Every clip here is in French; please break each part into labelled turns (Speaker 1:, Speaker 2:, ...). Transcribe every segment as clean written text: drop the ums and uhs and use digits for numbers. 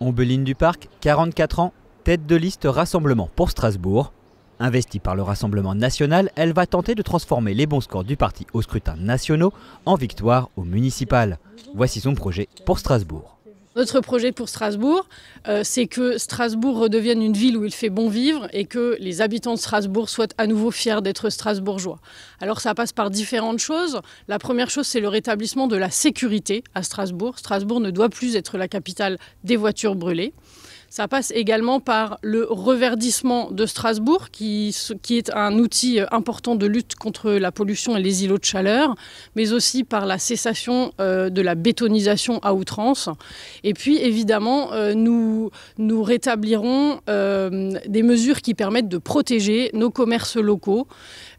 Speaker 1: Ombeline Duparc, 44 ans, tête de liste Rassemblement pour Strasbourg. Investie par le Rassemblement national, elle va tenter de transformer les bons scores du parti aux scrutins nationaux en victoire au municipal. Voici son projet pour Strasbourg.
Speaker 2: Notre projet pour Strasbourg, c'est que Strasbourg redevienne une ville où il fait bon vivre et que les habitants de Strasbourg soient à nouveau fiers d'être strasbourgeois. Alors ça passe par différentes choses. La première chose, c'est le rétablissement de la sécurité à Strasbourg. Strasbourg ne doit plus être la capitale des voitures brûlées. Ça passe également par le reverdissement de Strasbourg, qui est un outil important de lutte contre la pollution et les îlots de chaleur, mais aussi par la cessation de la bétonisation à outrance. Et puis évidemment, nous rétablirons des mesures qui permettent de protéger nos commerces locaux,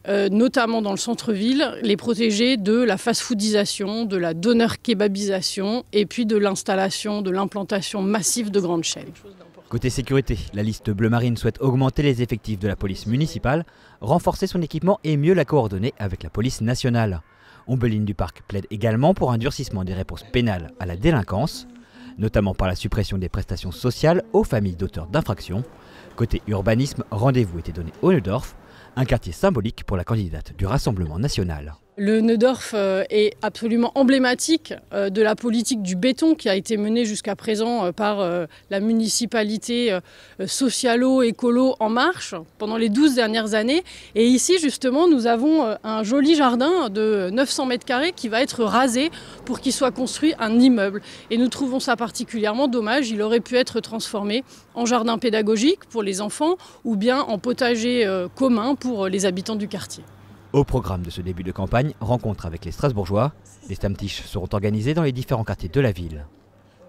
Speaker 2: notamment dans le centre-ville, les protéger de la fast-foodisation, de la donneur-kebabisation et puis de l'implantation massive de grandes chaînes.
Speaker 1: Côté sécurité, la liste bleu marine souhaite augmenter les effectifs de la police municipale, renforcer son équipement et mieux la coordonner avec la police nationale. Ombeline Duparc plaide également pour un durcissement des réponses pénales à la délinquance, notamment par la suppression des prestations sociales aux familles d'auteurs d'infractions. Côté urbanisme, rendez-vous était donné au Neudorf, un quartier symbolique pour la candidate du Rassemblement national.
Speaker 2: Le Neudorf est absolument emblématique de la politique du béton qui a été menée jusqu'à présent par la municipalité socialo-écolo En Marche pendant les 12 dernières années. Et ici, justement, nous avons un joli jardin de 900 mètres carrés qui va être rasé pour qu'il soit construit un immeuble. Et nous trouvons ça particulièrement dommage. Il aurait pu être transformé en jardin pédagogique pour les enfants ou bien en potager commun pour les habitants du quartier.
Speaker 1: Au programme de ce début de campagne, rencontre avec les Strasbourgeois. Les Stammtisch seront organisés dans les différents quartiers de la ville.